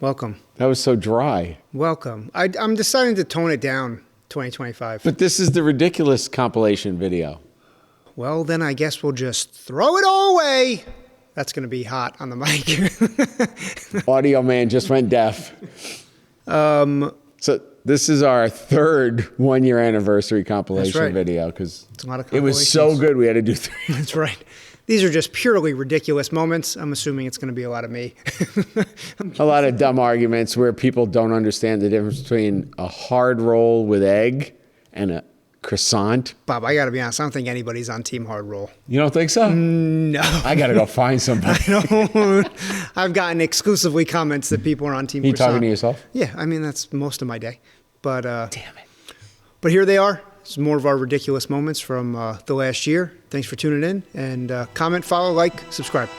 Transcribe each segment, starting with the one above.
Welcome. That was so dry. Welcome. I'm deciding to tone it down 2025. But this is the ridiculous compilation video. Well, then I guess we'll just throw it all away. That's going to be hot on the mic. Audio man just went deaf. So this is our third 1 year anniversary compilation video because it was so good we had to do 3. That's right. These are just purely ridiculous moments. I'm assuming it's going to be a lot of me. A lot of dumb arguments where people don't understand the difference between a hard roll with egg and a croissant. Bob, I got to be honest. I don't think anybody's on Team Hard Roll. You don't think so? No. I got to go find somebody. I've gotten exclusively comments that people are on Team You Croissant. talking to yourself? Yeah. I mean, that's most of my day. But damn it. But here they are. It's more of our ridiculous moments from the last year. Thanks for tuning in. And comment, follow, like, subscribe.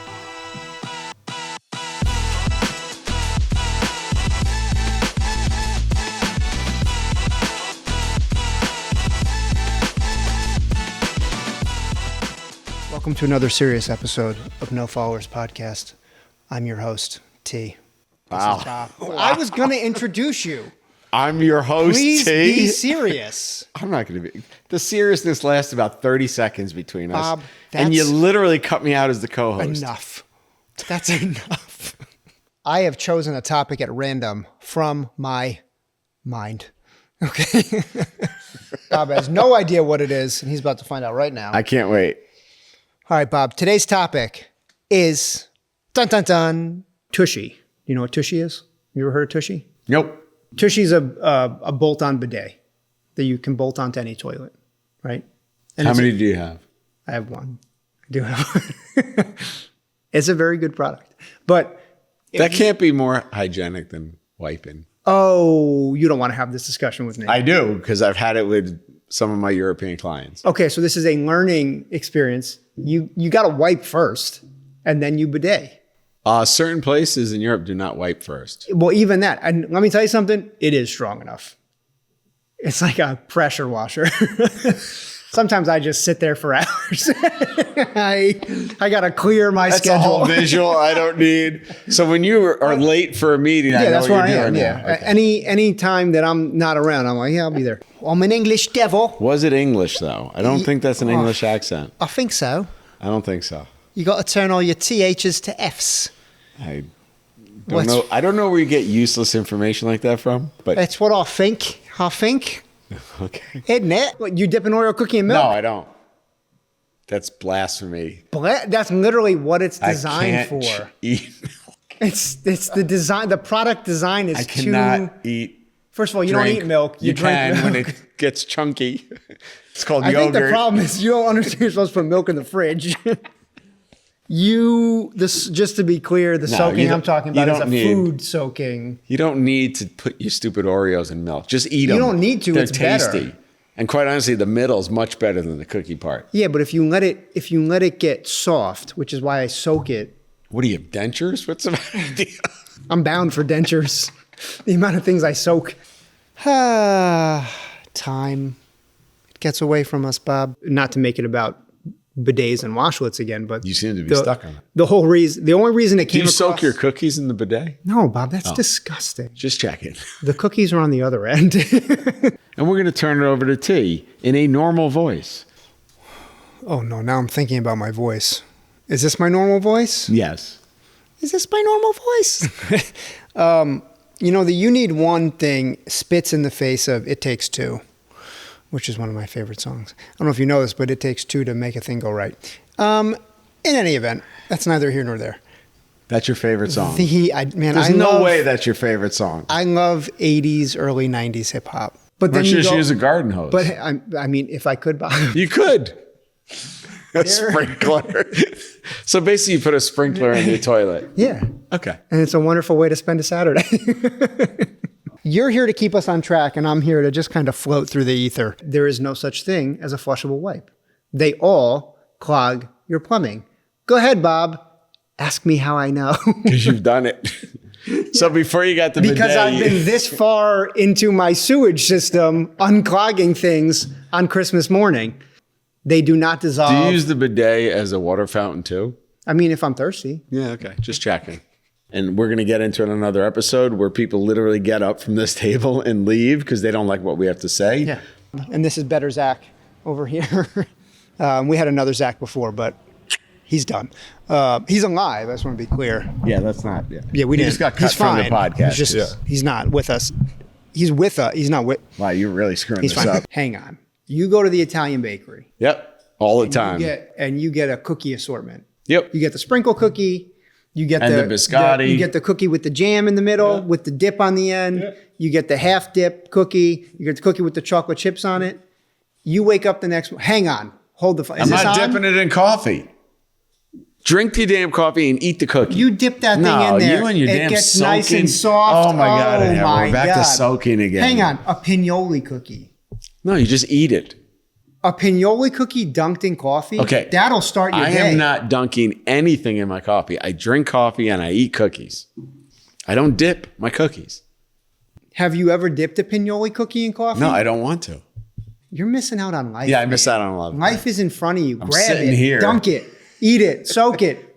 Welcome to another serious episode of No Followers Podcast. I'm your host, T. Wow. I was going to introduce you. I'm your host, Please T. be serious. I'm not going to be. The seriousness lasts about 30 seconds between us. Bob, and you literally cut me out as the co-host. Enough. That's enough. I have chosen a topic at random from my mind. Okay. Bob has no idea what it is, and he's about to find out right now. I can't wait. All right, Bob. Today's topic is dun dun dun Tushy. You know what Tushy is? You ever heard of Tushy? Nope. Tushy's a bolt-on bidet that you can bolt onto any toilet, right? And How many do you have? I have one. I do have one. It's a very good product. But that can't be more hygienic than wiping. Oh, you don't want to have this discussion with me. I do, because I've had it with some of my European clients. Okay, so this is a learning experience. You got to wipe first, and then you bidet. Certain places in Europe do not wipe first. Well, even that. And let me tell you something. It is strong enough. It's like a pressure washer. Sometimes I just sit there for hours. I got to clear my schedule. That's a whole visual I don't need. So when you are late for a meeting, I know that's what where you're I am. doing. Yeah. Okay. Any time that I'm not around, I'm like, yeah, I'll be there. I'm an English devil. Was it English, though? I don't think that's an English accent. I think so. I don't think so. You got to turn all your THs to Fs. I don't know. I don't know where you get useless information like that from, but it's what I think. I think. Okay. Isn't it? What, you dip an Oreo cookie in milk? No, I don't. That's blasphemy. That's literally what it's designed for. Eat milk. It's the design. The product design is I cannot eat. First of all, you don't eat milk. You drink can milk. when it gets chunky. It's called yogurt. I think the problem is you don't understand you're supposed to put milk in the fridge. Just to be clear, the soaking I'm talking about is a food soaking. You don't need to put your stupid Oreos in milk. Just eat them. You don't need to. They're it's tasty. Better. And quite honestly, the middle is much better than the cookie part. Yeah, but if you let it get soft, which is why I soak it. What do you have, dentures? What's the idea? I'm bound for dentures. The amount of things I soak. Time. It gets away from us, Bob. Not to make it about bidets and washlets again, but you seem to be stuck on it. The only reason it came across. Do you soak your cookies in the bidet? No, Bob, that's disgusting. Just checking. The cookies are on the other end. And we're going to turn it over to T in a normal voice. Oh no, now I'm thinking about my voice. Is this my normal voice? Yes. Is this my normal voice? The You Need One thing spits in the face of It Takes Two, which is one of my favorite songs. I don't know if you know this, but it takes two to make a thing go right. In any event, that's neither here nor there. That's your favorite song? There's no way that's your favorite song. I love 80s, early 90s hip hop. But then you just use a garden hose. But I mean, if I could, Bob. You could. A sprinkler. So basically you put a sprinkler in your toilet. Yeah. Okay. And it's a wonderful way to spend a Saturday. You're here to keep us on track, and I'm here to just kind of float through the ether. There is no such thing as a flushable wipe. They all clog your plumbing. Go ahead, Bob. Ask me how I know. Because you've done it. So before you got the bidet. Because I've been this far into my sewage system, unclogging things on Christmas morning. They do not dissolve. Do you use the bidet as a water fountain too? I mean, if I'm thirsty. Yeah, okay. Just checking. And we're going to get into it in another episode where people literally get up from this table and leave because they don't like what we have to say. Yeah. And this is better Zach over here. We had another Zach before, but he's done. He's alive. I just want to be clear. Yeah, that's not. Yeah, we didn't. Just got cut from the podcast. He's not with us. He's with us. He's not with. Wow, you're really screwing this fine. Up. Hang on. You go to the Italian bakery. Yep, all the time. You get a cookie assortment. Yep. You get the sprinkle cookie. You get the biscotti. You get the cookie with the jam in the middle with the dip on the end. You get the half dip cookie. You get the cookie with the chocolate chips on it. You wake up the next. Hang on. Hold the. I'm not dipping it in coffee. Drink the damn coffee and eat the cookie. You dip that thing in there. You and your damn gets soaking. Nice and soft. Oh my God. We're back to soaking again. Hang on. A pinoli cookie. No, you just eat it. A pinoli cookie dunked in coffee? Okay. That'll start your day. I am not dunking anything in my coffee. I drink coffee and I eat cookies. I don't dip my cookies. Have you ever dipped a pinoli cookie in coffee? No, I don't want to. You're missing out on life. Yeah, I miss out on life. Life is in front of you. I'm Grab sitting it, here. dunk it, eat it, soak it.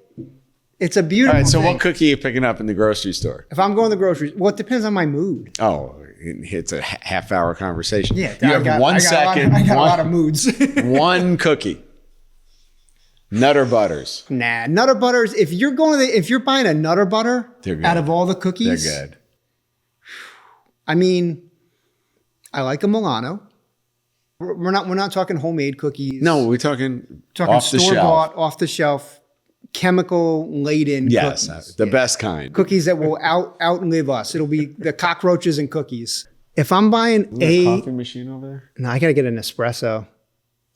It's a beautiful All right, so thing. what cookie are you picking up in the grocery store? If I'm going to the groceries, well, it depends on my mood. Oh, it's a half-hour conversation. Yeah, you have 1 second. I got a lot of moods. One cookie. Nutter Butters. Nah, Nutter Butters. If you're buying a Nutter Butter out of all the cookies, they're good. I mean, I like a Milano. We're not talking homemade cookies. No, we're talking off the store shelf. bought, off the shelf, chemical laden yes, cookies. the best kind. Cookies that will outlive us. It'll be the cockroaches and cookies. If I'm buying a coffee machine over there, no, I got to get an espresso.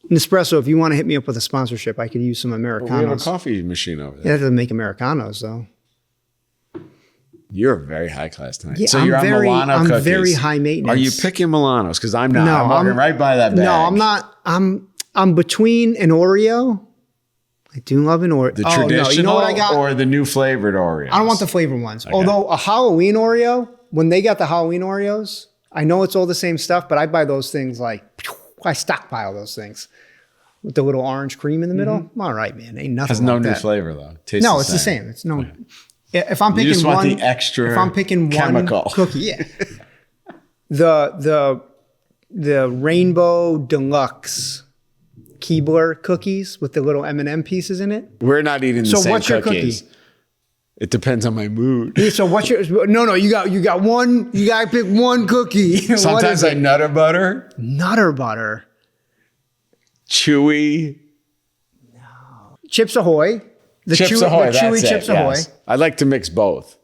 Nespresso, if you want to hit me up with a sponsorship, I could use some Americanos. We have a coffee machine over there. Yeah, that doesn't make Americanos, though. You're very high class tonight. Yeah, so you're on Milano cookies. I'm very high maintenance. Are you picking Milanos? Because I'm not. No, I'm walking right by that bag. No, I'm not. I'm between an Oreo. I do love an Oreo. The traditional no, you know what I got? Or the new flavored Oreos? I don't want the flavored ones. Okay. Although a Halloween Oreo, when they got the Halloween Oreos, I know it's all the same stuff, but I buy those things like, I stockpile those things. With the little orange cream in the middle. Mm-hmm. All right, man. Ain't nothing Has no like new that. flavor, though. Tastes No, the it's same. the same. It's no. If I'm picking you just want one, the extra if I'm picking chemical. one cookie, yeah. the Rainbow Deluxe Keebler cookies with the little M&M pieces in it. We're not eating the So same what's your cookies. cookie? It depends on my mood. Yeah, so what's your? No. You got one. You got to pick one cookie. Sometimes I Nutter Butter. Nutter Butter. Chewy. Chips Ahoy. The Chips Ahoy. The chewy that's Chips it, Ahoy. yes. I like to mix both.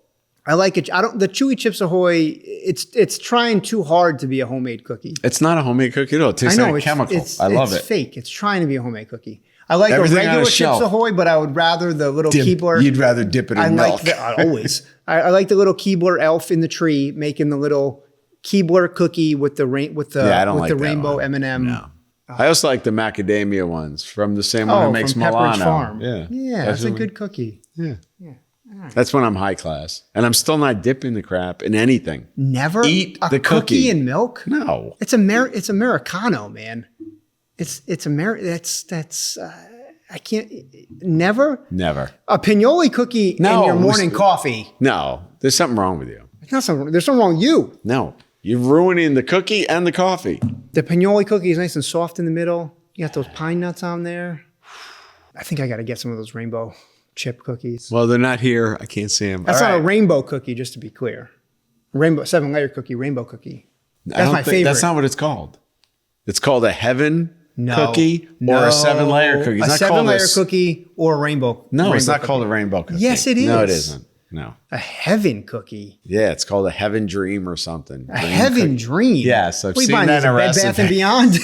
I like it. The chewy Chips Ahoy. It's trying too hard to be a homemade cookie. It's not a homemade cookie at all. It tastes like a chemical. I love it. It's fake. It's trying to be a homemade cookie. I like Everything the on regular a Chips shelf. Ahoy, but I would rather the little Keebler. You'd rather dip it in milk. Always. I like the little Keebler elf in the tree making the little Keebler cookie with the rainbow M&M. No. I also like the macadamia ones from the same one who makes from Pepperidge Milano. Farm. Yeah, that's a good cookie. Yeah. That's when I'm high class, and I'm still not dipping the crap in anything. Never eat a the cookie in milk. No, it's Americano, man. It's that's I can't never a pinoli cookie in your morning coffee. No, there's something wrong with you. There's something wrong with you. No, you're ruining the cookie and the coffee. The pinoli cookie is nice and soft in the middle. You got those pine nuts on there. I think I got to get some of those rainbow chip cookies. Well, they're not here. I can't see them. That's not a rainbow cookie, just to be clear. Rainbow 7-layer cookie, rainbow cookie. That's my favorite. That's not what it's called. It's called a heaven cookie or a 7-layer cookie. It's a not called 7-layer cookie or a rainbow. No, it's not cookie. called a rainbow cookie. Yes, it is. No, it isn't. No. A heaven cookie. Yeah, it's called a heaven dream or something. A heaven dream. Yes, I've seen buying that in a Bed Bath and Beyond.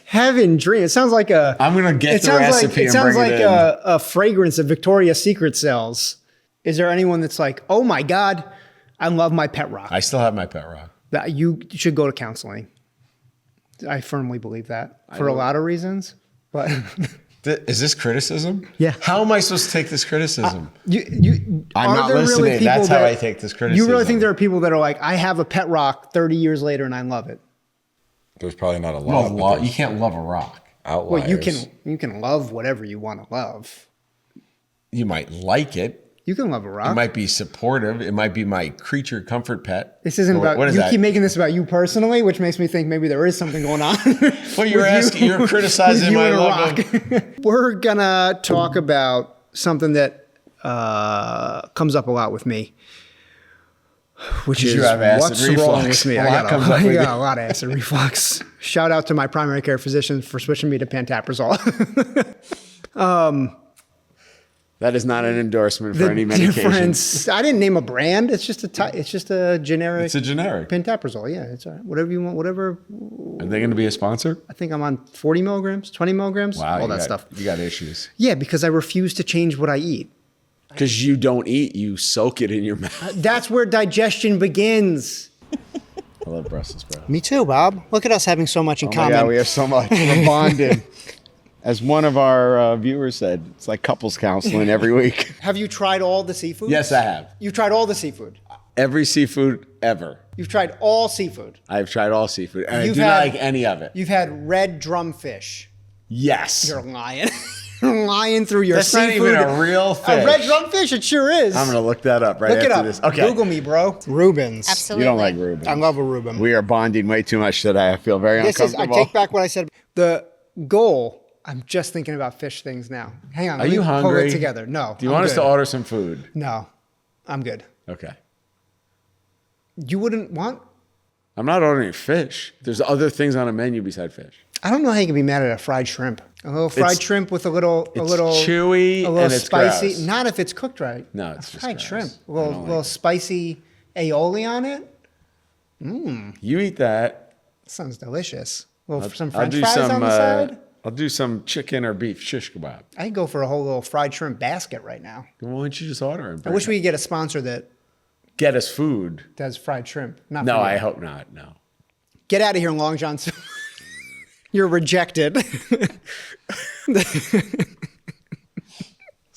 Heaven dream. It sounds like a. I'm gonna get the recipe. It sounds like it in. a fragrance that Victoria's Secret sells. Is there anyone that's like, oh my God, I love my pet rock? I still have my pet rock. That you should go to counseling. I firmly believe that for a lot of reasons, but. Is this criticism? Yeah. How am I supposed to take this criticism? I'm not listening. Really That's how I take this criticism. You really think there are people that are like, I have a pet rock 30 years later and I love it? There's probably not a lot. You can't love a rock. Outliers. Well, you can love whatever you want to love. You might like it. You can love a rock. It might be supportive. It might be my creature comfort pet. This isn't about, what is you that? keep making this about you personally, which makes me think maybe there is something going on. Well, you're criticizing my love of... We're going to talk about something that comes up a lot with me, which is what's wrong with me. I got a lot of acid reflux. Shout out to my primary care physician for switching me to pantaprazole. That is not an endorsement for any medication. I didn't name a brand. It's just a generic. It's a generic. Pantaprazole. Yeah, it's all right. Whatever you want. Whatever. Are they going to be a sponsor? I think I'm on 40 milligrams, 20 milligrams. Wow, all that stuff. You got issues. Yeah, because I refuse to change what I eat. Because you don't eat, you soak it in your mouth. That's where digestion begins. I love Brussels sprouts. Me too, Bob. Look at us having so much in common. Yeah, we have so much. We're bonded. As one of our viewers said, it's like couples counseling every week. Have you tried all the seafood? Yes, I have. You've tried all the seafood? Every seafood ever. You've tried all seafood? I've tried all seafood. And I do not like any of it. You've had red drumfish? Yes. You're lying. You're lying through your seafood. That's not even a real fish. A red drumfish? It sure is. I'm going to look that up after this. Okay. Google me, bro. Reubens. Absolutely. You don't like Reubens. I love a Reuben. We are bonding way too much today. I feel very uncomfortable. I take back what I said. The goal, I'm just thinking about fish things now. Hang on. Are you hungry? Pull it together. No. Do you want us to order some food? No. I'm good. Okay. You wouldn't want? I'm not ordering fish. There's other things on a menu beside fish. I don't know how you can be mad at a fried shrimp. A little fried shrimp with a little chewy, a little and it's spicy. gross. Not if it's cooked right. No, it's just fried gross. shrimp. A little spicy aioli on it. You eat that. Sounds delicious. Some I'll French do fries on the side. I'll do some chicken or beef shish kebab. I'd go for a whole little fried shrimp basket right now. Why don't you just order it? I wish we could get a sponsor that Get us food. does fried shrimp. Not No, for you. I hope not. No. Get out of here, Long John. You're rejected. Is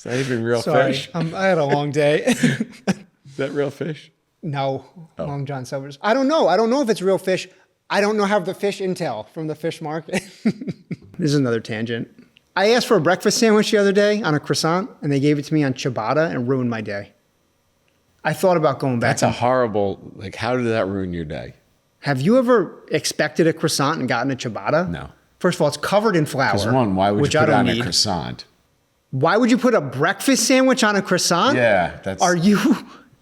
that even real Sorry, fish? I had a long day. Is that real fish? No, Long John Silver's. I don't know. I don't know if it's real fish. I don't know how the fish intel from the fish market. This is another tangent. I asked for a breakfast sandwich the other day on a croissant, and they gave it to me on ciabatta and ruined my day. I thought about going back. That's a horrible, how did that ruin your day? Have you ever expected a croissant and gotten a ciabatta? No. First of all, it's covered in flour. Because one, why would you which put I it don't on a need. croissant? Why would you put a breakfast sandwich on a croissant? Yeah, that's Are you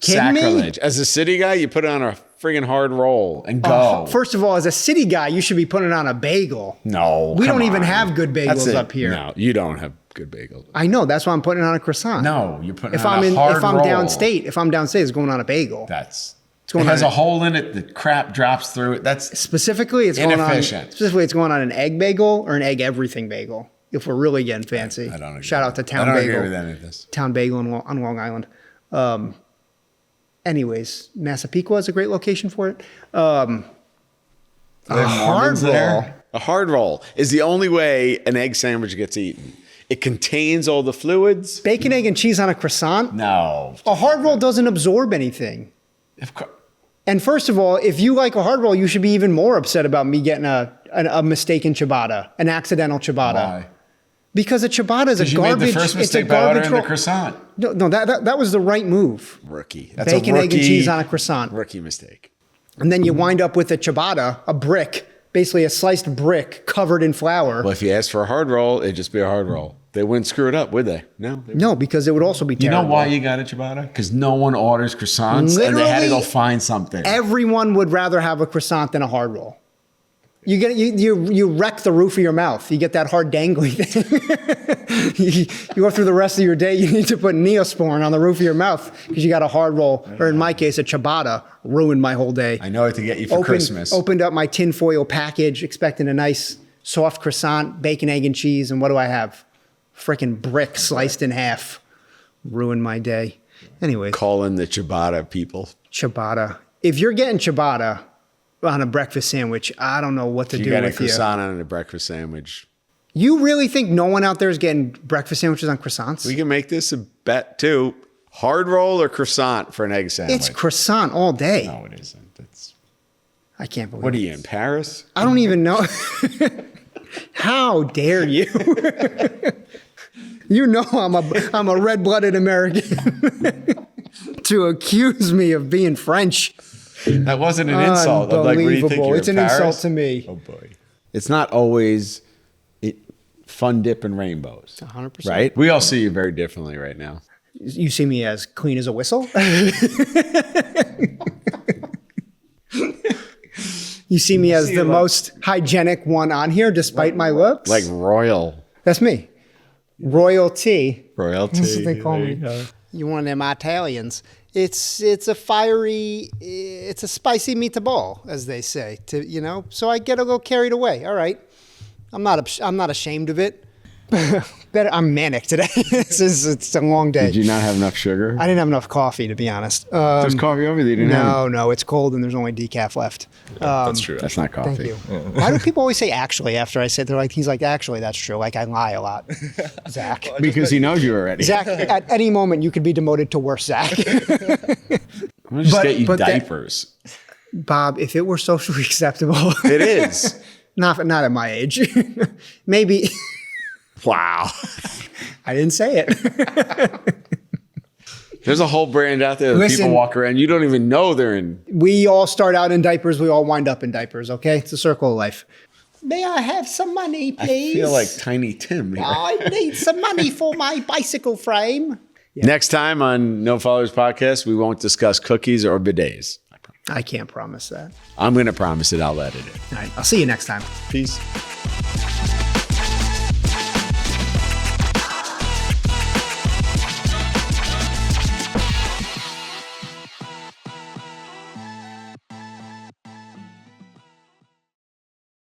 kidding sacrilege. me? As a city guy, you put it on a friggin' hard roll and go. First of all, as a city guy, you should be putting it on a bagel. No, We come don't even on. have good bagels That's up here. No, you don't have good bagels. I know. That's why I'm putting it on a croissant. No, you're putting If it on I'm a hard if I'm roll. downstate, it's going on a bagel. It going has on a hole in it. The crap drops through it. That's Specifically, it's inefficient. It's going on an egg bagel or an egg everything bagel. If we're really getting fancy. I don't agree. Shout out to Town I don't Bagel. agree with any of this. Town Bagel on Long Island. Anyways, Massapequa is a great location for it. A hard roll. A hard roll is the only way an egg sandwich gets eaten. It contains all the fluids. Bacon, egg, and cheese on a croissant. No. A hard roll doesn't absorb anything. Of course. And first of all, if you like a hard roll, you should be even more upset about me getting a mistaken ciabatta, an accidental ciabatta. Why? Because a ciabatta is a Because you garbage. made the first mistake by ordering the croissant. No, that was the right move. Rookie. That's Bacon, a rookie, egg, and cheese on a croissant. Rookie mistake. And then you wind up with a ciabatta, a brick, basically a sliced brick covered in flour. Well, if you asked for a hard roll, it'd just be a hard roll. They wouldn't screw it up, would they? No. No, because it would also be You terrible. know why you got a ciabatta? Because no one orders croissants, and they had to go find something. Everyone would rather have a croissant than a hard roll. You wreck the roof of your mouth. You get that hard dangly thing. you go through the rest of your day, you need to put Neosporin on the roof of your mouth because you got a hard roll, or in my case, a ciabatta. Ruined my whole day. I know what to get you for Christmas. Opened up my tinfoil package, expecting a nice soft croissant, bacon, egg, and cheese, and what do I have? Freaking brick sliced in half. Ruined my day. Anyways. Call in the ciabatta people. Ciabatta. If you're getting ciabatta on a breakfast sandwich, I don't know what to do with you. You got a croissant on a breakfast sandwich. You really think no one out there is getting breakfast sandwiches on croissants? We can make this a bet too. Hard roll or croissant for an egg sandwich? It's croissant all day. No, it isn't. I can't believe it. What are you, in Paris? I don't even know. How dare you? You know I'm a red-blooded American. To accuse me of being French. That wasn't an insult. Like, what do you think? It's an insult to me. Oh boy. It's not always fun dipping rainbows. 100%. Right? We all see you very differently right now. You see me as clean as a whistle? You see me as the most hygienic one on here, despite my looks? Like royal. That's me. Royalty. Royalty. That's what they call me. You one of them Italians. It's a spicy meatball, as they say. So I get a little carried away. All right. I'm not ashamed of it. I'm manic today. It's a long day. Did you not have enough sugar? I didn't have enough coffee, to be honest. There's coffee over there. You didn't have? No, it's cold and there's only decaf left. That's true. That's not coffee. Thank you. Why do people always say actually after I say it? He's like, actually, that's true. Like I lie a lot. Zach. Because he knows you already. Zach, at any moment you could be demoted to worse Zach. I'm gonna just get you diapers. Bob, if it were socially acceptable. It is. Not at my age. Maybe. Wow. I didn't say it. There's a whole brand out there that people walk around. You don't even know they're in. We all start out in diapers. We all wind up in diapers, okay? It's a circle of life. May I have some money, please? I feel like Tiny Tim here. I need some money for my bicycle frame. Yeah. Next time on No Followers Podcast, we won't discuss cookies or bidets. I can't promise that. I'm going to promise it. I'll edit it. All right. I'll see you next time. Peace.